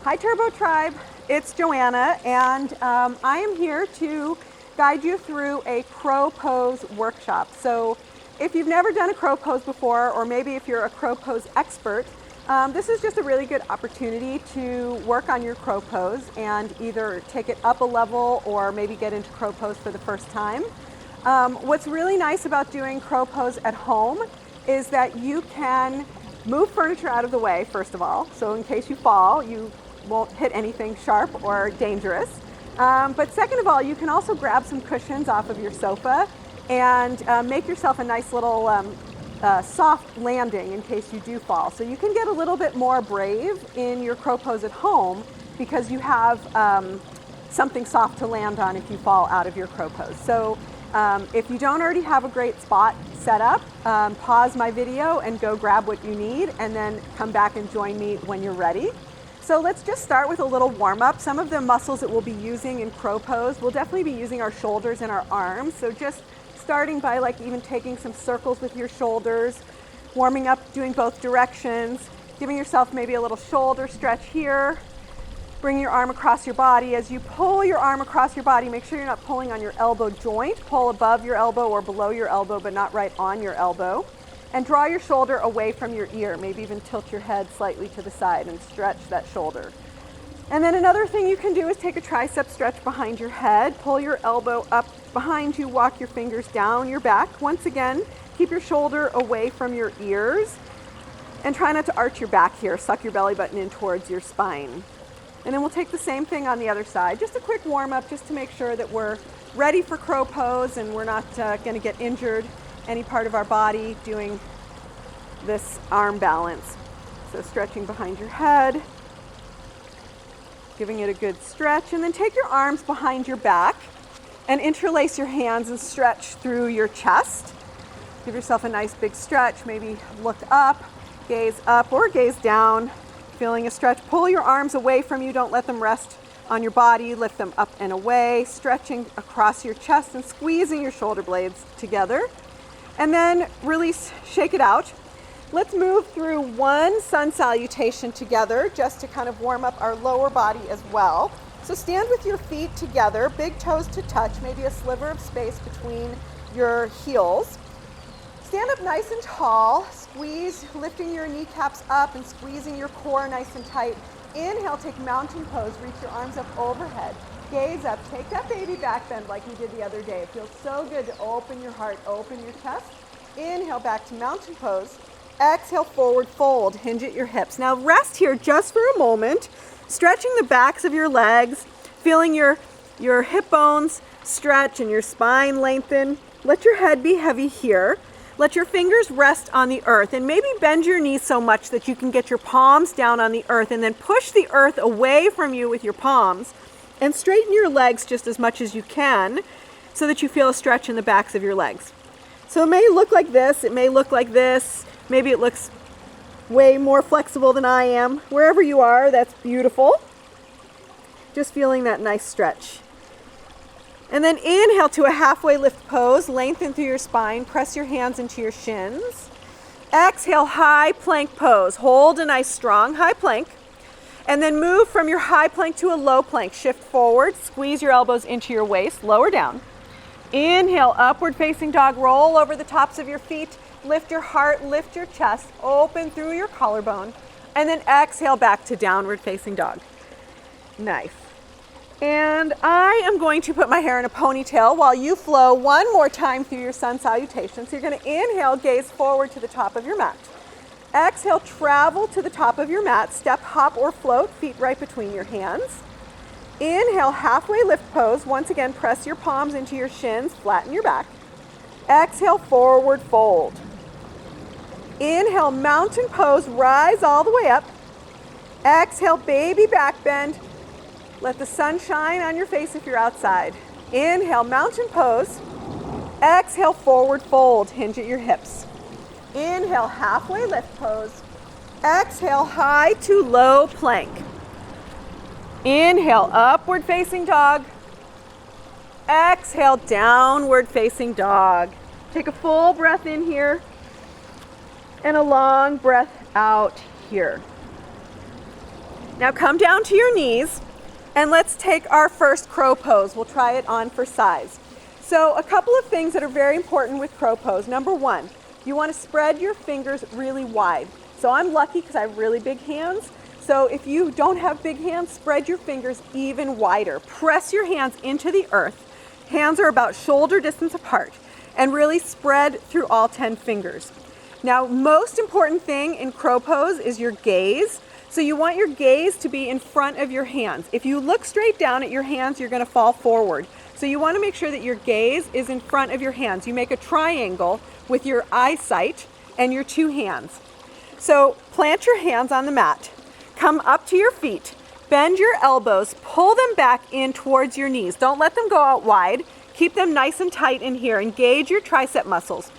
Hi Turbo Tribe, it's Joanna, and I am here to guide you through a crow pose workshop. So if you've never done a crow pose before, or maybe if you're a crow pose expert, this is just a really good opportunity to work on your crow pose and either take it up a level or maybe get into crow pose for the first time. What's really nice about doing crow pose at home is that you can move furniture out of the way, first of all, so in case you fall, you won't hit anything sharp or dangerous. But second of all, you can also grab some cushions off of your sofa and make yourself a nice little soft landing in case you do fall. So you can get a little bit more brave in your crow pose at home because you have something soft to land on if you fall out of your crow pose. So if you don't already have a great spot set up, pause my video and go grab what you need and then come back and join me when you're ready. So let's just start with a little warm-up. Some of the muscles that we'll be using in crow pose, we'll definitely be using our shoulders and our arms. So just starting by like even taking some circles with your shoulders, warming up, doing both directions, giving yourself maybe a little shoulder stretch here. Bring your arm across your body. As you pull your arm across your body, make sure you're not pulling on your elbow joint. Pull above your elbow or below your elbow, but not right on your elbow. And draw your shoulder away from your ear. Maybe even tilt your head slightly to the side and stretch that shoulder. And then another thing you can do is take a tricep stretch behind your head. Pull your elbow up behind you, walk your fingers down your back. Once again, keep your shoulder away from your ears. And try not to arch your back here. Suck your belly button in towards your spine. And then we'll take the same thing on the other side. Just a quick warm up just to make sure that we're ready for crow pose and we're not going to get injured any part of our body doing this arm balance. So stretching behind your head, giving it a good stretch, and then take your arms behind your back and interlace your hands and stretch through your chest. Give yourself a nice big stretch, maybe look up or gaze down, feeling a stretch. Pull your arms away from you, don't let them rest on your body, lift them up and away, stretching across your chest and squeezing your shoulder blades together. And then release, shake it out. Let's move through one sun salutation together just to kind of warm up our lower body as well. So stand with your feet together, big toes to touch, maybe a sliver of space between your heels. Stand up nice and tall, squeeze, lifting your kneecaps up and squeezing your core nice and tight. Inhale, take mountain pose, reach your arms up overhead. Gaze up, take that baby back bend like we did the other day. It feels so good to open your heart, open your chest. Inhale, back to mountain pose. Exhale, forward fold, hinge at your hips. Now rest here just for a moment, stretching the backs of your legs, feeling your hip bones stretch and your spine lengthen. Let your head be heavy here. Let your fingers rest on the earth and maybe bend your knees so much that you can get your palms down on the earth and then push the earth away from you with your palms and straighten your legs just as much as you can so that you feel a stretch in the backs of your legs. So it may look like this, it may look like this, maybe it looks way more flexible than I am. Wherever you are, that's beautiful. Just feeling that nice stretch. And then inhale to a halfway lift pose, lengthen through your spine, press your hands into your shins. Exhale, high plank pose. Hold a nice strong high plank. And then move from your high plank to a low plank. Shift forward, squeeze your elbows into your waist, lower down. Inhale, upward facing dog, roll over the tops of your feet, lift your heart, lift your chest, open through your collarbone, and then exhale back to downward facing dog. Nice. And I am going to put my hair in a ponytail while you flow one more time through your sun salutation. So you're going to inhale, gaze forward to the top of your mat. Exhale, travel to the top of your mat, step, hop, or float, feet right between your hands. Inhale, halfway lift pose. Once again, press your palms into your shins, flatten your back. Exhale, forward fold. Inhale, mountain pose, rise all the way up. Exhale, baby back bend. Let the sun shine on your face if you're outside. Inhale, mountain pose. Exhale, forward fold, hinge at your hips. Inhale, halfway lift pose. Exhale, high to low plank. Inhale, upward facing dog. Exhale, downward facing dog. Take a full breath in here and a long breath out here. Now come down to your knees and let's take our first crow pose. We'll try it on for size. So a couple of things that are very important with crow pose. Number one, you want to spread your fingers really wide. So I'm lucky because I have really big hands. So if you don't have big hands, spread your fingers even wider. Press your hands into the earth. Hands are about shoulder distance apart, and really spread through all 10 fingers. Now, most important thing in crow pose is your gaze. So you want your gaze to be in front of your hands. If you look straight down at your hands, you're going to fall forward. So you want to make sure that your gaze is in front of your hands. You make a triangle with your eyesight and your two hands. So plant your hands on the mat. Come up to your feet. Bend your elbows. Pull them back in towards your knees. Don't let them go out wide. Keep them nice and tight in here. Engage your tricep muscles.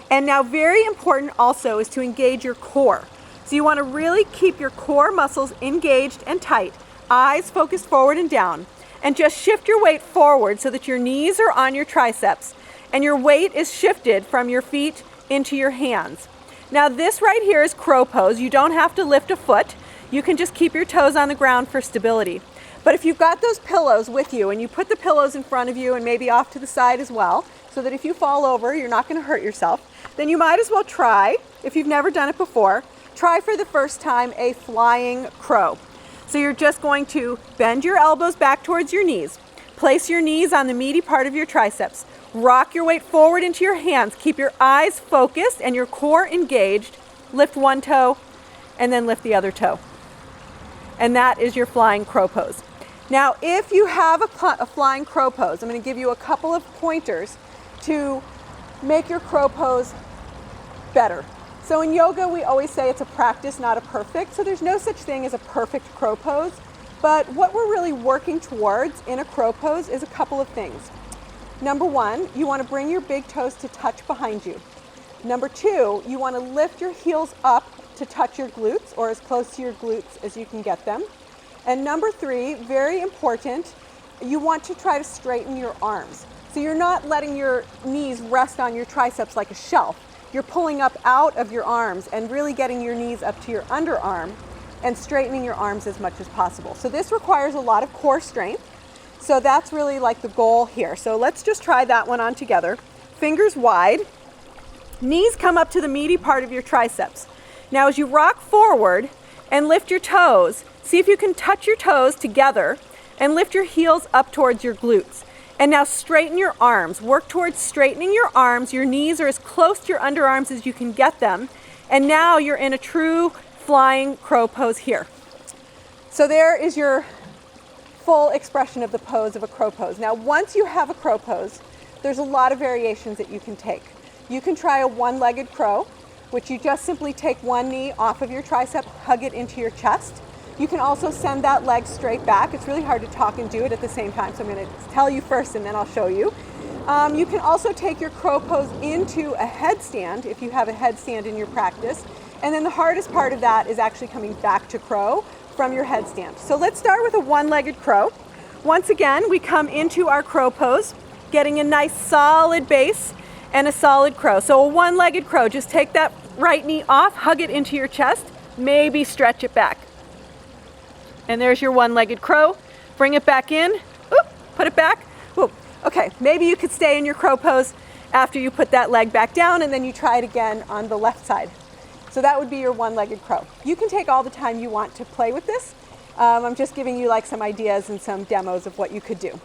And now very important also is to engage your core. So you want to really keep your core muscles engaged and tight. Eyes focused forward and down. And just shift your weight forward so that your knees are on your triceps and your weight is shifted from your feet into your hands. Now this right here is crow pose. You don't have to lift a foot. You can just keep your toes on the ground for stability. But if you've got those pillows with you and you put the pillows in front of you and maybe off to the side as well, so that if you fall over, you're not going to hurt yourself, then you might as well try, if you've never done it before, try for the first time a flying crow. So you're just going to bend your elbows back towards your knees. Place your knees on the meaty part of your triceps. Rock your weight forward into your hands. Keep your eyes focused and your core engaged. Lift one toe and then lift the other toe. And that is your flying crow pose. Now, if you have a flying crow pose, I'm going to give you a couple of pointers to make your crow pose better. So in yoga, we always say it's a practice, not a perfect. So there's no such thing as a perfect crow pose. But what we're really working towards in a crow pose is a couple of things. Number one, you want to bring your big toes to touch behind you. Number two, you want to lift your heels up to touch your glutes or as close to your glutes as you can get them. And number three, very important, you want to try to straighten your arms. So you're not letting your knees rest on your triceps like a shelf. You're pulling up out of your arms and really getting your knees up to your underarm and straightening your arms as much as possible. So this requires a lot of core strength. So that's really like the goal here. So let's just try that one on together. Fingers wide. Knees come up to the meaty part of your triceps. Now as you rock forward and lift your toes, see if you can touch your toes together and lift your heels up towards your glutes. And now straighten your arms. Work towards straightening your arms. Your knees are as close to your underarms as you can get them. And now you're in a true flying crow pose here. So there is your full expression of the pose of a crow pose. Now once you have a crow pose, there's a lot of variations that you can take. You can try a one-legged crow, which you just simply take one knee off of your tricep, hug it into your chest. You can also send that leg straight back. It's really hard to talk and do it at the same time, so I'm going to tell you first and then I'll show you. You can also take your crow pose into a headstand if you have a headstand in your practice. And then the hardest part of that is actually coming back to crow from your headstand. So let's start with a one-legged crow. Once again, we come into our crow pose, getting a nice solid base and a solid crow. So a one-legged crow, just take that right knee off, hug it into your chest, maybe stretch it back. And there's your one-legged crow. Bring it back in. Oop, put it back. Oop. Okay, maybe you could stay in your crow pose after you put that leg back down and then you try it again on the left side. So that would be your one-legged crow. You can take all the time you want to play with this. I'm just giving you like some ideas and some demos of what you could do.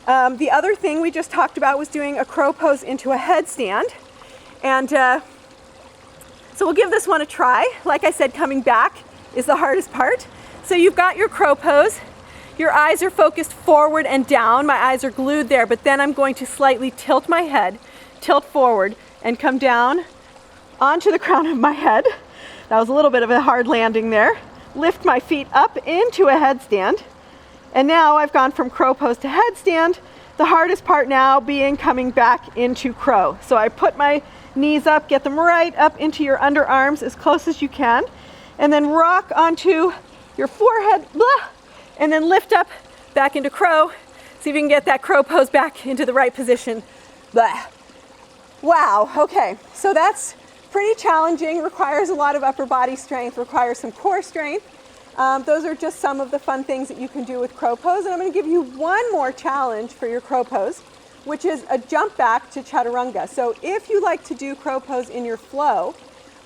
The other thing we just talked about was doing a crow pose into a headstand. And so we'll give this one a try. Like I said, coming back is the hardest part. So you've got your crow pose. Your eyes are focused forward and down. My eyes are glued there, but then I'm going to slightly tilt my head, tilt forward, and come down onto the crown of my head. That was a little bit of a hard landing there. Lift my feet up into a headstand. And now I've gone from crow pose to headstand. The hardest part now being coming back into crow. So I put my knees up, get them right up into your underarms as close as you can, and then rock onto your forehead, blah, and then lift up back into crow. See if you can get that crow pose back into the right position. Blah. Wow, okay, so that's pretty challenging, requires a lot of upper body strength, requires some core strength. Those are just some of the fun things that you can do with crow pose. And I'm going to give you one more challenge for your crow pose, which is a jump back to chaturanga. So if you like to do crow pose in your flow,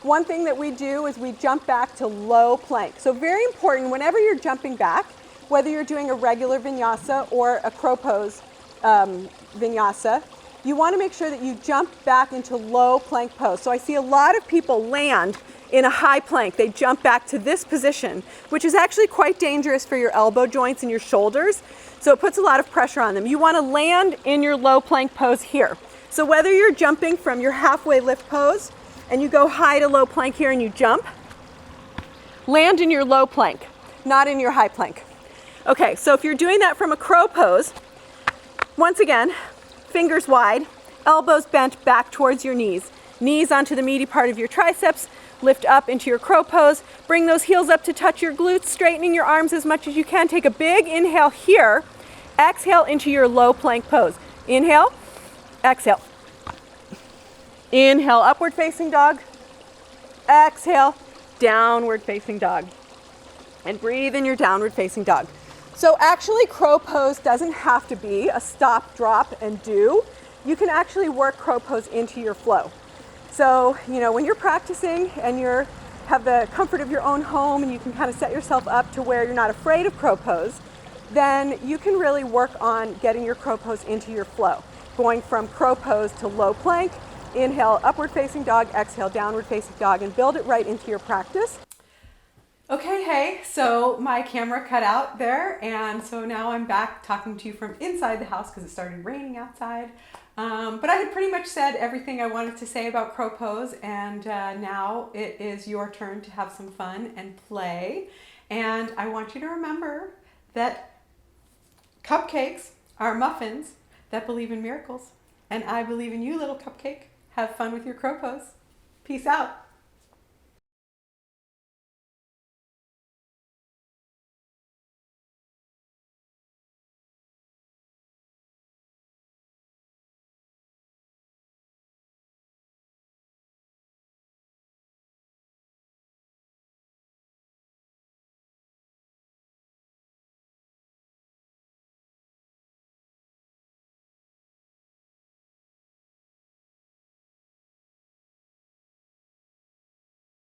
one thing that we do is we jump back to low plank. So very important, whenever you're jumping back, whether you're doing a regular vinyasa or a crow pose vinyasa, you want to make sure that you jump back into low plank pose. So I see a lot of people land in a high plank. They jump back to this position, which is actually quite dangerous for your elbow joints and your shoulders. So it puts a lot of pressure on them. You want to land in your low plank pose here. So whether you're jumping from your halfway lift pose and you go high to low plank here and you jump, land in your low plank, not in your high plank. Okay, so if you're doing that from a crow pose, once again, fingers wide, elbows bent back towards your knees. Knees onto the meaty part of your triceps, lift up into your crow pose, bring those heels up to touch your glutes, straightening your arms as much as you can. Take a big inhale here, exhale into your low plank pose. Inhale, exhale. Inhale, upward facing dog. Exhale, downward facing dog. And breathe in your downward facing dog. So actually crow pose doesn't have to be a stop, drop, and do. You can actually work crow pose into your flow. So, when you're practicing and you have the comfort of your own home and you can kind of set yourself up to where you're not afraid of crow pose, then you can really work on getting your crow pose into your flow. Going from crow pose to low plank, inhale, upward facing dog, exhale, downward facing dog, and build it right into your practice. Okay, hey, so my camera cut out there, and so now I'm back talking to you from inside the house because it started raining outside. But I had pretty much said everything I wanted to say about crow pose, and now it is your turn to have some fun and play. And I want you to remember that cupcakes are muffins that believe in miracles, and I believe in you, little cupcake. Have fun with your crow pose. Peace out.